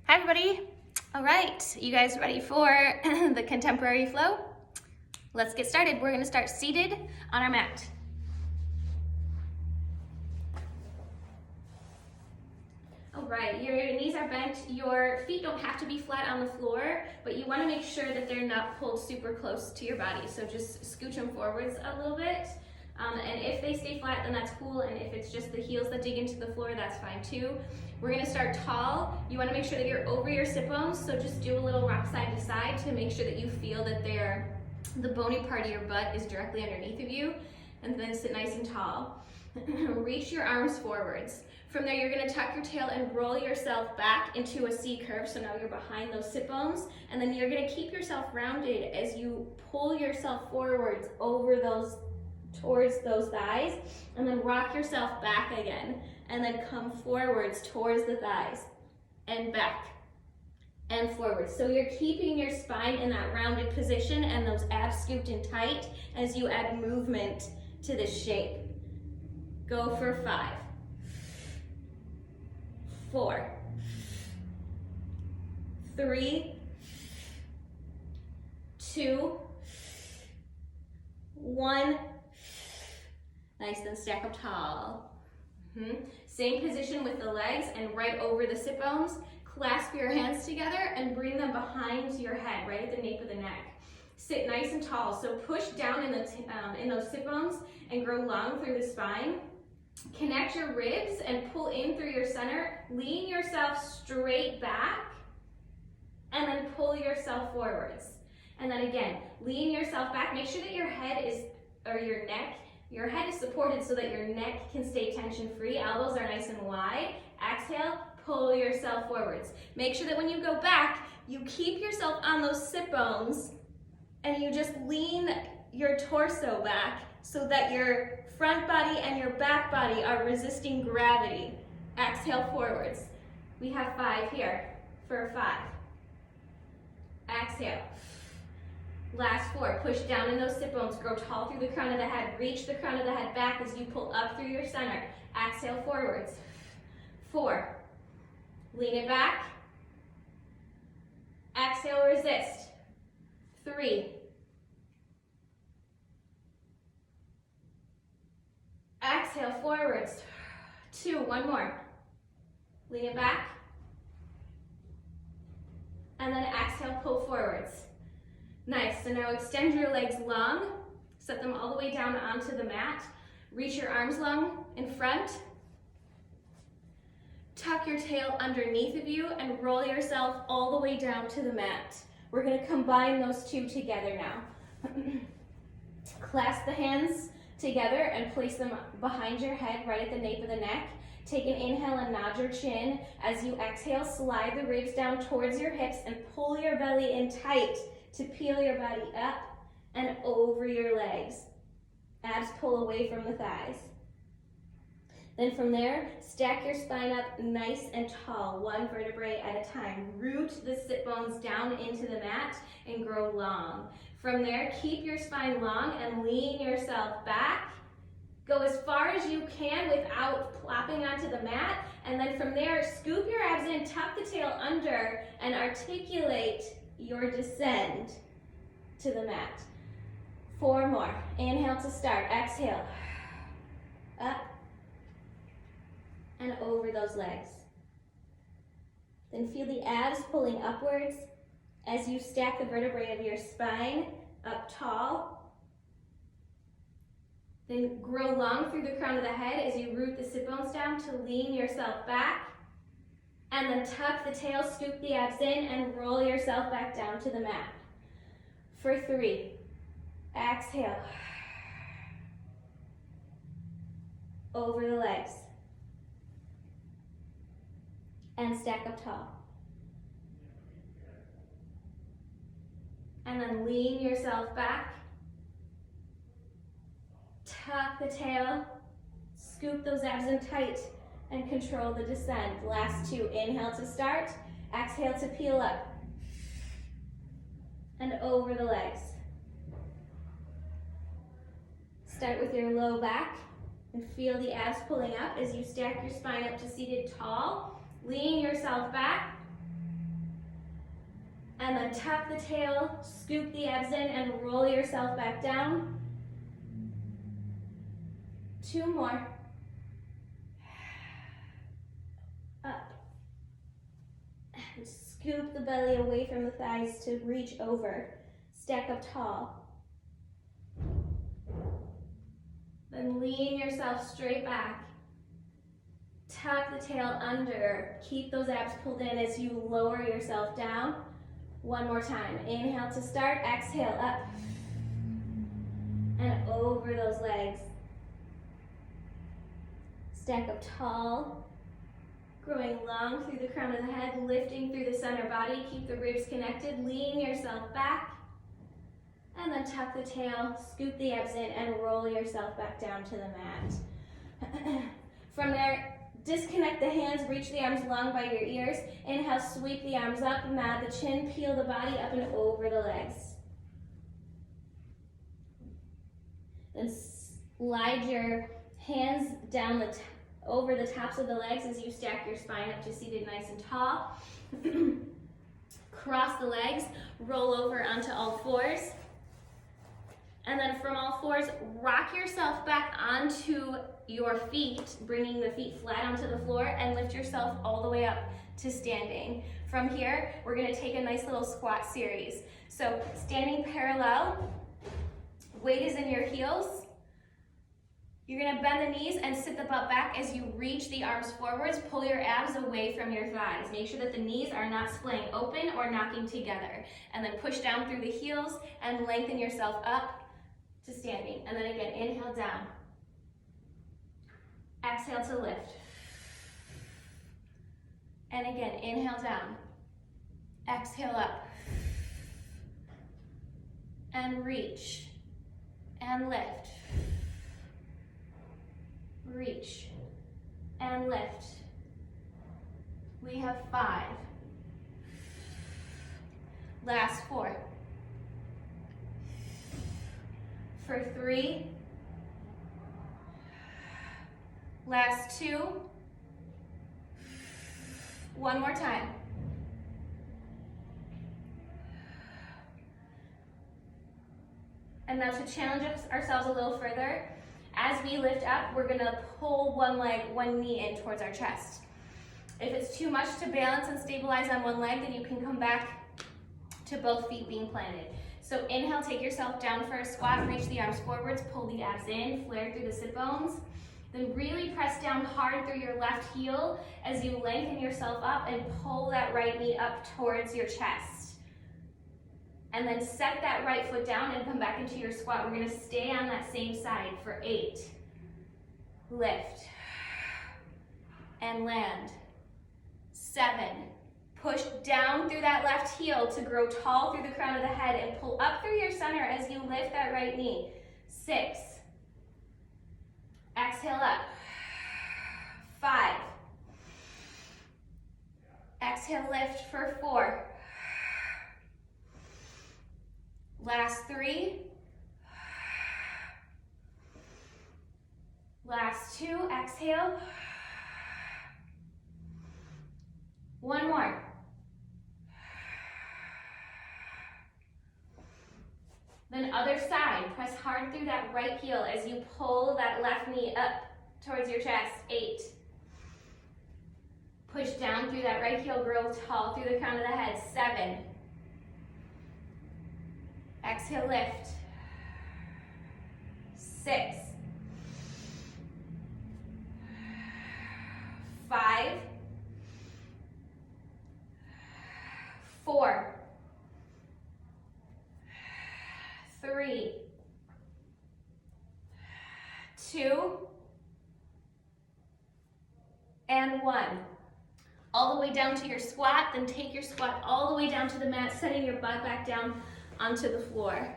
Hi everybody. All right, you guys ready for the contemporary flow? Let's get started. We're gonna start seated on our mat. All right, your knees are bent. Your feet don't have to be flat on the floor, but you wanna make sure that they're not pulled super close to your body. So just scooch them forwards a little bit. And if they stay flat, then that's cool. And if it's just the heels that dig into the floor, that's fine too. We're gonna start tall. You wanna make sure that you're over your sit bones. So just do a little rock side to side to make sure that you feel that the bony part of your butt is directly underneath of you. And then sit nice and tall. Reach your arms forwards. From there, you're gonna tuck your tail and roll yourself back into a C curve. So now you're behind those sit bones. And then you're gonna keep yourself rounded as you pull yourself forwards over towards those thighs, and then rock yourself back again, and then come forwards towards the thighs, and back, and forward. So you're keeping your spine in that rounded position and those abs scooped in tight as you add movement to this shape. Go for 5, 4, 3, 2, 1. Nice, then stack up tall. Same position with the legs and right over the sit bones. Clasp your hands together and bring them behind your head, right at the nape of the neck. Sit nice and tall. So push down in those sit bones and grow long through the spine. Connect your ribs and pull in through your center. Lean yourself straight back and then pull yourself forwards. And then again, lean yourself back. Make sure that your head your head is supported so that your neck can stay tension free. Elbows are nice and wide. Exhale, pull yourself forwards. Make sure that when you go back, you keep yourself on those sit bones and you just lean your torso back so that your front body and your back body are resisting gravity. Exhale forwards. We have 5 here for 5. Exhale. Last 4, push down in those sit bones, grow tall through the crown of the head, reach the crown of the head back as you pull up through your center. Exhale forwards. 4, lean it back. Exhale, resist. 3, exhale forwards. 2, one more. Lean it back. And then exhale, pull forwards. Nice, so now extend your legs long, set them all the way down onto the mat, reach your arms long in front, tuck your tail underneath of you and roll yourself all the way down to the mat. We're gonna combine those two together now. Clasp the hands together and place them behind your head, right at the nape of the neck. Take an inhale and nod your chin. As you exhale, slide the ribs down towards your hips and pull your belly in tight to peel your body up and over your legs. Abs pull away from the thighs. Then from there, stack your spine up nice and tall, 1 vertebrae at a time. Root the sit bones down into the mat and grow long. From there, keep your spine long and lean yourself back. Go as far as you can without plopping onto the mat. And then from there, scoop your abs in, tuck the tail under, and articulate your descend to the mat. 4 more. Inhale to start. Exhale. Up and over those legs. Then feel the abs pulling upwards as you stack the vertebrae of your spine up tall. Then grow long through the crown of the head as you root the sit bones down to lean yourself back. And then tuck the tail, scoop the abs in, and roll yourself back down to the mat. For 3, exhale. Over the legs. And stack up tall. And then lean yourself back. Tuck the tail, scoop those abs in tight, and control the descent. Last 2, inhale to start, exhale to peel up, and over the legs. Start with your low back, and feel the abs pulling up as you stack your spine up to seated tall. Lean yourself back, And then tuck the tail, scoop the abs in, and roll yourself back down. 2 more. Up. And scoop the belly away from the thighs to reach over. Stack up tall. Then lean yourself straight back. Tuck the tail under. Keep those abs pulled in as you lower yourself down. 1 more time. Inhale to start. Exhale up. And over those legs. Stack up tall. Growing long through the crown of the head. Lifting through the center body. Keep the ribs connected. Lean yourself back. And then tuck the tail. Scoop the abs in and roll yourself back down to the mat. From there, disconnect the hands, reach the arms long by your ears. Inhale, sweep the arms up, mat the chin, peel the body up and over the legs. Then slide your hands down over the tops of the legs as you stack your spine up to seated nice and tall. Cross the legs, roll over onto all fours. And then from all fours, rock yourself back onto your feet, bringing the feet flat onto the floor, and lift yourself all the way up to standing. From here, we're gonna take a nice little squat series. So standing parallel, weight is in your heels. You're gonna bend the knees and sit the butt back as you reach the arms forwards. Pull your abs away from your thighs. Make sure that the knees are not splaying open or knocking together. And then push down through the heels and lengthen yourself up to standing. And then again, inhale down. Exhale to lift. And again, inhale down. Exhale up. And reach. And lift. Reach. And lift. We have 5. Last 4. For 3. Last 2. 1 more time. And now to challenge ourselves a little further, as we lift up, we're gonna pull one leg, one knee in towards our chest. If it's too much to balance and stabilize on one leg, then you can come back to both feet being planted. So inhale, take yourself down for a squat, reach the arms forwards, pull the abs in, flare through the sit bones. Then really press down hard through your left heel as you lengthen yourself up and pull that right knee up towards your chest. And then set that right foot down and come back into your squat. We're gonna stay on that same side for 8. Lift. And land. 7. Push down through that left heel to grow tall through the crown of the head and pull up through your center as you lift that right knee. 6. Exhale up. 5. Exhale, lift for 4. Last 3. Last 2. Exhale. 1 more. Then other side, press hard through that right heel as you pull that left knee up towards your chest. 8. Push down through that right heel, grow tall through the crown of the head. 7. Exhale, lift. 6. 5. 4. 3. 2. And 1. All the way down to your squat, then take your squat all the way down to the mat, setting your butt back down onto the floor.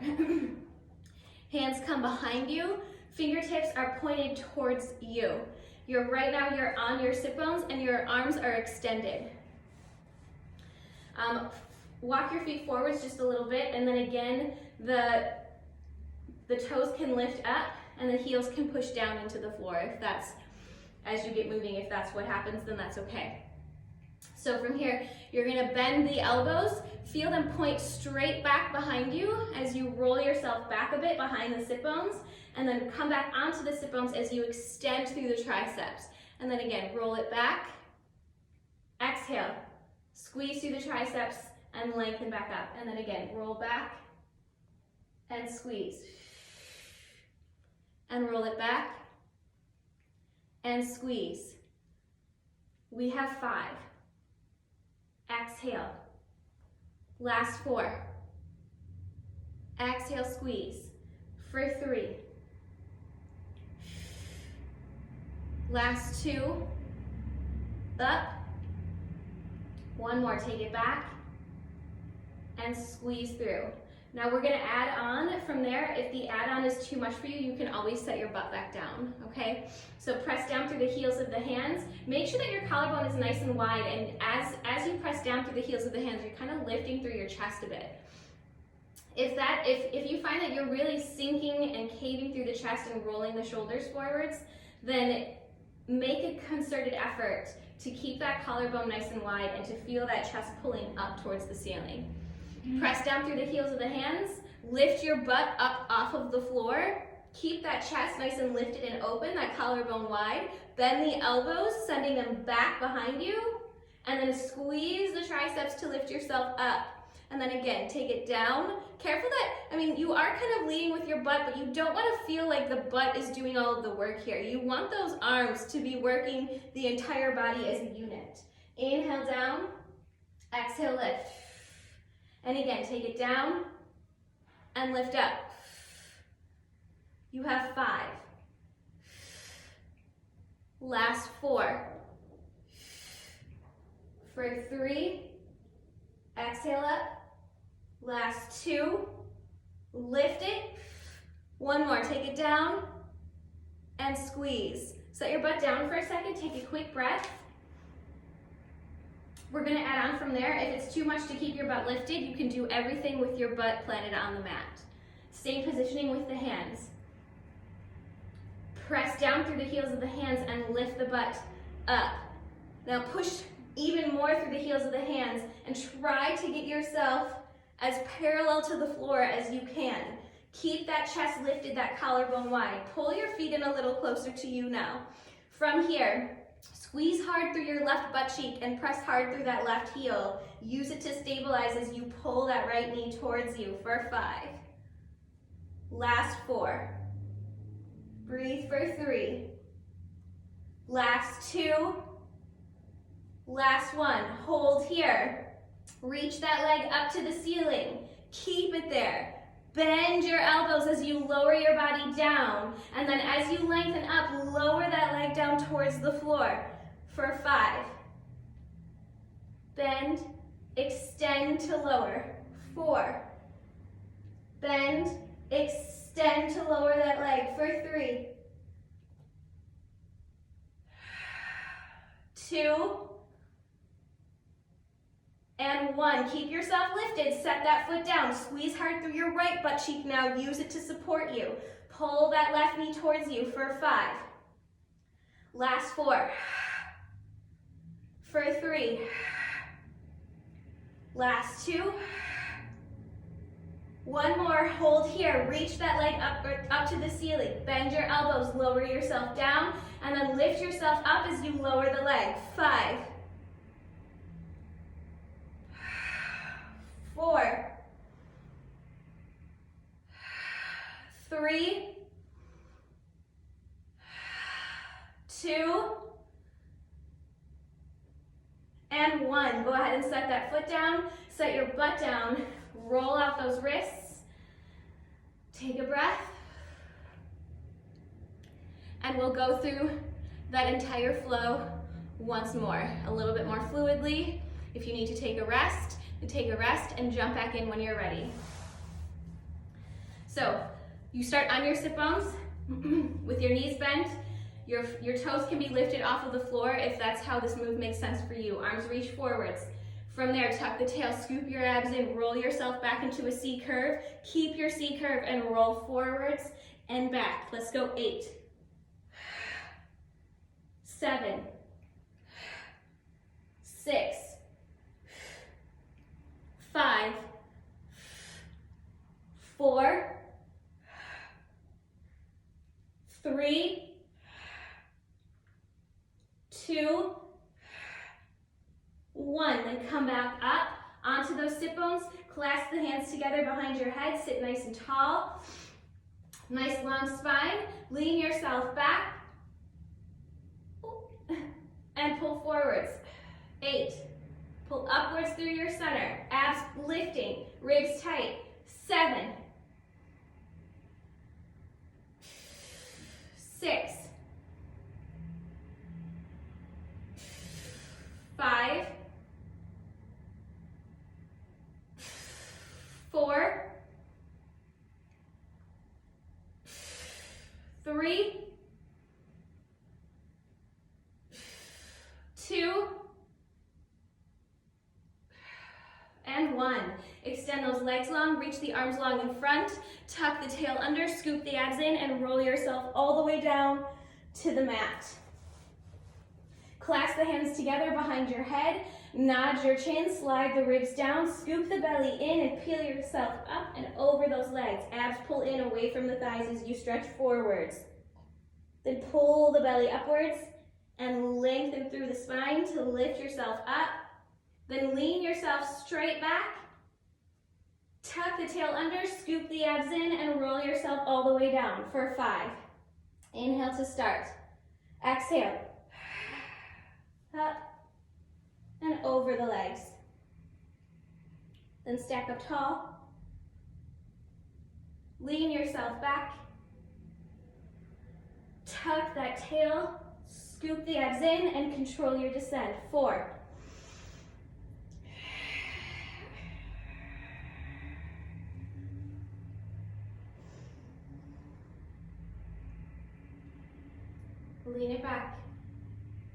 Hands come behind you, fingertips are pointed towards you. Right now you're on your sit bones and your arms are extended. Walk your feet forwards just a little bit, and then again, the toes can lift up and the heels can push down into the floor. If that's, as you get moving, if that's what happens, then that's okay. So from here, you're gonna bend the elbows, feel them point straight back behind you as you roll yourself back a bit behind the sit bones, and then come back onto the sit bones as you extend through the triceps. And then again, roll it back, exhale, squeeze through the triceps and lengthen back up. And then again, roll back and squeeze. And roll it back and squeeze. We have 5. Exhale. Last 4. Exhale, squeeze. For 3. Last 2. Up. 1 more, take it back and squeeze through. Now we're gonna add on from there. If the add-on is too much for you, you can always set your butt back down, okay? So press down through the heels of the hands. Make sure that your collarbone is nice and wide, and as you press down through the heels of the hands, you're kind of lifting through your chest a bit. If you find that you're really sinking and caving through the chest and rolling the shoulders forwards, then make a concerted effort to keep that collarbone nice and wide and to feel that chest pulling up towards the ceiling. Press down through the heels of the hands, lift your butt up off of the floor, keep that chest nice and lifted and open, that collarbone wide, bend the elbows, sending them back behind you, and then squeeze the triceps to lift yourself up. And then again, take it down. Careful that, you are kind of leading with your butt, but you don't want to feel like the butt is doing all of the work here. You want those arms to be working the entire body as a unit. Inhale down, exhale lift. And again, take it down and lift up. You have 5. Last 4. For 3, exhale up. Last 2, lift it. 1 more, take it down and squeeze. Set your butt down for a second, take a quick breath. We're gonna add on from there. If it's too much to keep your butt lifted, you can do everything with your butt planted on the mat. Same positioning with the hands. Press down through the heels of the hands and lift the butt up. Now push even more through the heels of the hands and try to get yourself as parallel to the floor as you can. Keep that chest lifted, that collarbone wide. Pull your feet in a little closer to you now. From here, squeeze hard through your left butt cheek and press hard through that left heel. Use it to stabilize as you pull that right knee towards you for 5. Last 4. Breathe for 3. Last 2. Last 1. Hold here. Reach that leg up to the ceiling. Keep it there. Bend your elbows as you lower your body down. And then as you lengthen up, lower that leg down towards the floor for 5. Bend, extend to lower. 4. Bend, extend to lower that leg for 3. 2. And 1. Keep yourself lifted. Set that foot down. Squeeze hard through your right butt cheek now. Use it to support you. Pull that left knee towards you for 5. Last 4. For 3. Last 2. 1 more. Hold here. Reach that leg up to the ceiling. Bend your elbows. Lower yourself down. And then lift yourself up as you lower the leg. 5. 4. 3. 2. And 1. Go ahead and set that foot down. Set your butt down. Roll out those wrists. Take a breath. And we'll go through that entire flow once more, a little bit more fluidly. If you need to take a rest and jump back in when you're ready. So you start on your sit bones with your knees bent. Your toes can be lifted off of the floor if that's how this move makes sense for you. Arms reach forwards. From there, tuck the tail, scoop your abs in, roll yourself back into a C curve. Keep your C curve and roll forwards and back. Let's go. 8, 7, 6, 1. Then come back up onto those sit bones. Clasp the hands together behind your head. Sit nice and tall. Nice long spine. Lean yourself back. And pull forwards. 8. Pull upwards through your center. Abs lifting. Ribs tight. 7. 6. 5. 4. 3. 2. And 1. Extend those legs long, reach the arms long in front, tuck the tail under, scoop the abs in, and roll yourself all the way down to the mat. Clasp the hands together behind your head, nod your chin, slide the ribs down, scoop the belly in, and peel yourself up and over those legs. Abs pull in away from the thighs as you stretch forwards. Then pull the belly upwards and lengthen through the spine to lift yourself up. Then lean yourself straight back. Tuck the tail under, scoop the abs in, and roll yourself all the way down for 5. Inhale to start. Exhale. Up and over the legs. Then stack up tall. Lean yourself back. Tuck that tail, scoop the abs in, and control your descent. 4. 3. Lean it back.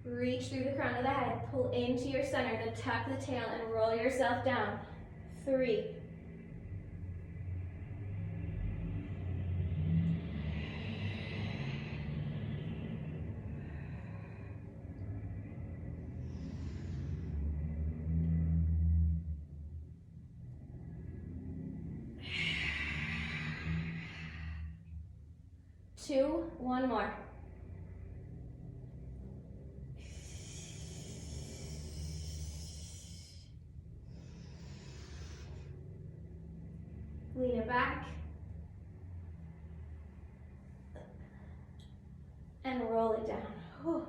Reach through the crown of the head. Pull into your center. Then tuck the tail and roll yourself down. 3. 2. 1 more. Lean it back. And roll it down. Whew.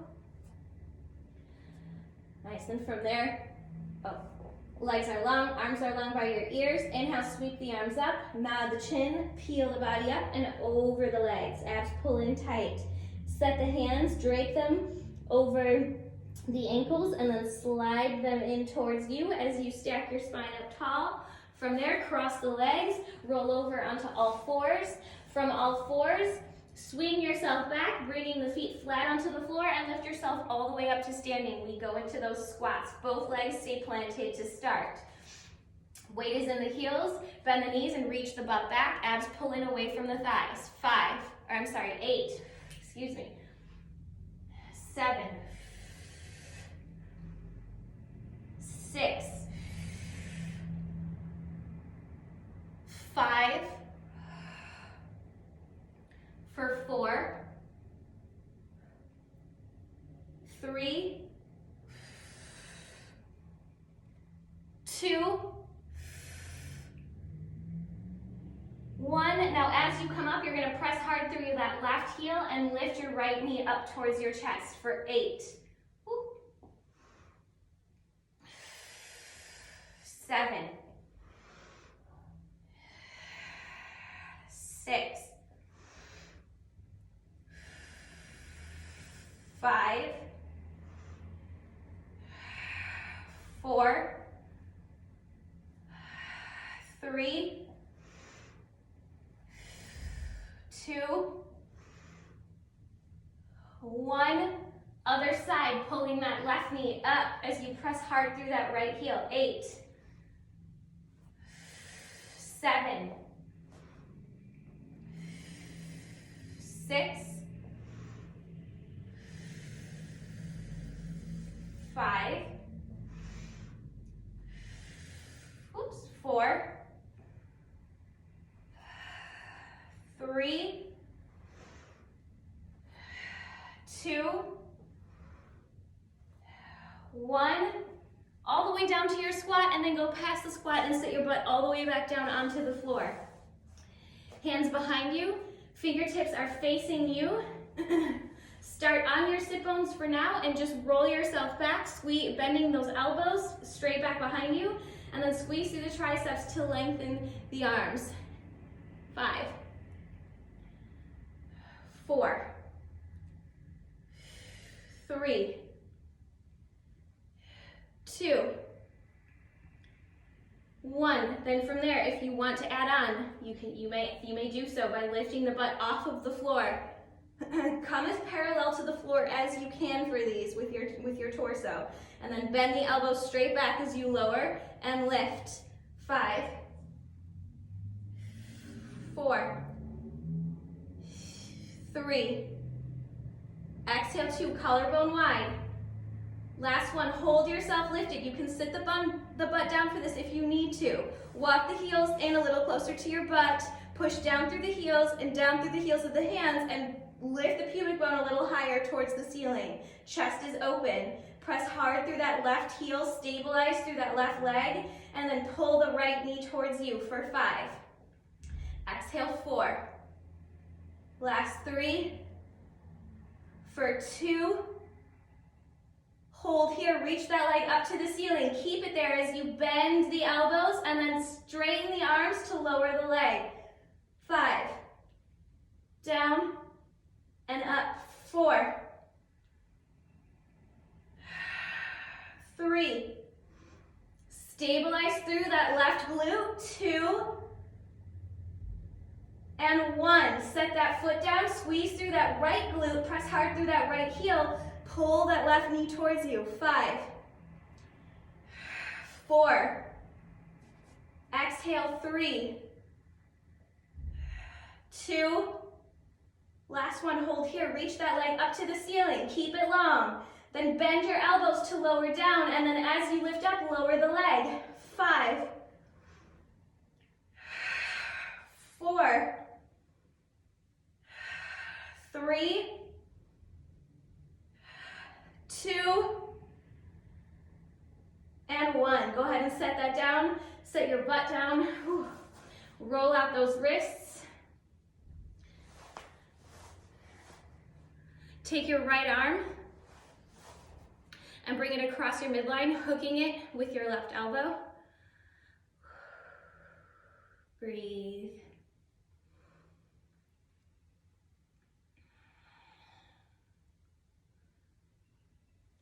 Nice, and from there, legs are long, arms are long by your ears. Inhale, sweep the arms up, nod the chin, peel the body up and over the legs. Abs pull in tight. Set the hands, drape them over the ankles, and then slide them in towards you as you stack your spine up tall. From there, cross the legs, roll over onto all fours. From all fours, swing yourself back, bringing the feet flat onto the floor, and lift yourself all the way up to standing. We go into those squats. Both legs stay planted to start. Weight is in the heels. Bend the knees and reach the butt back. Abs pull in away from the thighs. 8. 7. 6. 5. For 4. 3. 2. 1. Now as you come up, you're going to press hard through that left heel and lift your right knee up towards your chest for 8. 7. 6. 5. 4. 3. 2. 1. Other side, pulling that left knee up as you press hard through that right heel. 8. 7. 6. 5. 4. 3. 2. 1. All way down to your squat, and then go past the squat and sit your butt all the way back down onto the floor. Hands behind you, fingertips are facing you. Start on your sit bones for now and just roll yourself back, bending those elbows straight back behind you, and then squeeze through the triceps to lengthen the arms. 5, 4, 3, 2, 1. Then from there, if you want to add on, you may do so by lifting the butt off of the floor. Come as parallel to the floor as you can for these with your torso, and then bend the elbows straight back as you lower and lift. 5, 4, 3. Exhale 2, collarbone wide. Last one, hold yourself lifted. You can sit the butt down for this if you need to. Walk the heels in a little closer to your butt. Push down through the heels and down through the heels of the hands, and lift the pubic bone a little higher towards the ceiling. Chest is open. Press hard through that left heel, stabilize through that left leg, and then pull the right knee towards you for 5. Exhale 4. Last 3. For 2. Hold here, reach that leg up to the ceiling. Keep it there as you bend the elbows and then straighten the arms to lower the leg. 5. Down and up. 4. 3. Stabilize through that left glute. 2. And 1. Set that foot down, squeeze through that right glute, press hard through that right heel, pull that left knee towards you. 5. 4. Exhale 3. 2. Last one, hold here, reach that leg up to the ceiling, keep it long. Then bend your elbows to lower down, and then as you lift up, lower the leg. 5. 4. 3. 2. And 1. Go ahead and set that down. Set your butt down. Whew. Roll out those wrists. Take your right arm and bring it across your midline, hooking it with your left elbow. Breathe.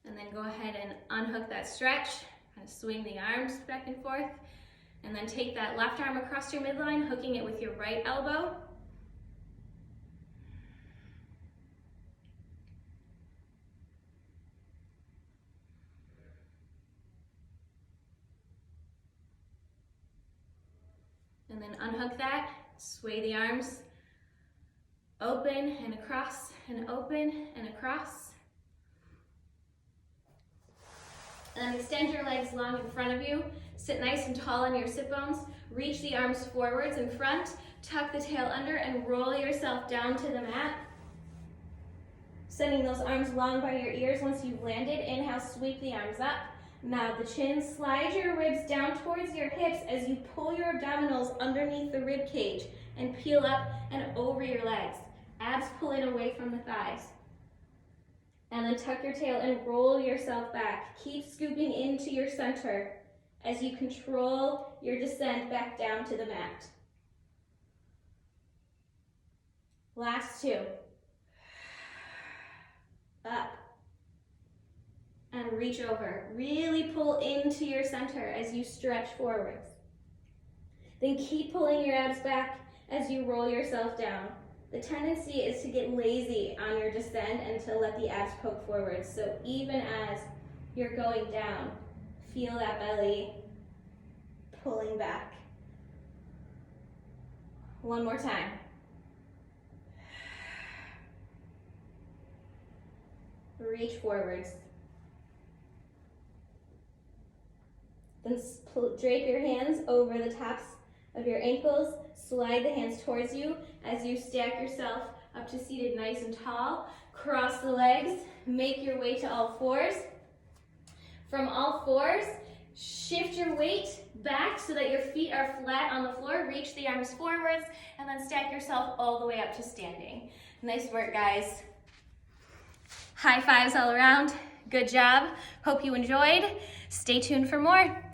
And then go ahead and unhook that stretch, kind of swing the arms back and forth, and then take that left arm across your midline, hooking it with your right elbow. And then unhook that, sway the arms, open and across, and open and across. And then extend your legs long in front of you. Sit nice and tall on your sit bones. Reach the arms forwards in front. Tuck the tail under and roll yourself down to the mat. Sending those arms long by your ears once you've landed. Inhale, sweep the arms up. Nod the chin. Slide your ribs down towards your hips as you pull your abdominals underneath the rib cage and peel up and over your legs. Abs pulling away from the thighs. And then tuck your tail and roll yourself back. Keep scooping into your center as you control your descent back down to the mat. Last 2. Up. And reach over. Really pull into your center as you stretch forwards. Then keep pulling your abs back as you roll yourself down. The tendency is to get lazy on your descent and to let the abs poke forward. So even as you're going down, feel that belly pulling back. One more time. Reach forwards. Then drape your hands over the tops of your ankles. Slide the hands towards you as you stack yourself up to seated nice and tall. Cross the legs. Make your way to all fours. From all fours, Shift your weight back so that your feet are flat on the floor. Reach the arms forwards and then stack yourself all the way up to standing. Nice work, guys. High fives all around. Good job. Hope you enjoyed. Stay tuned for more.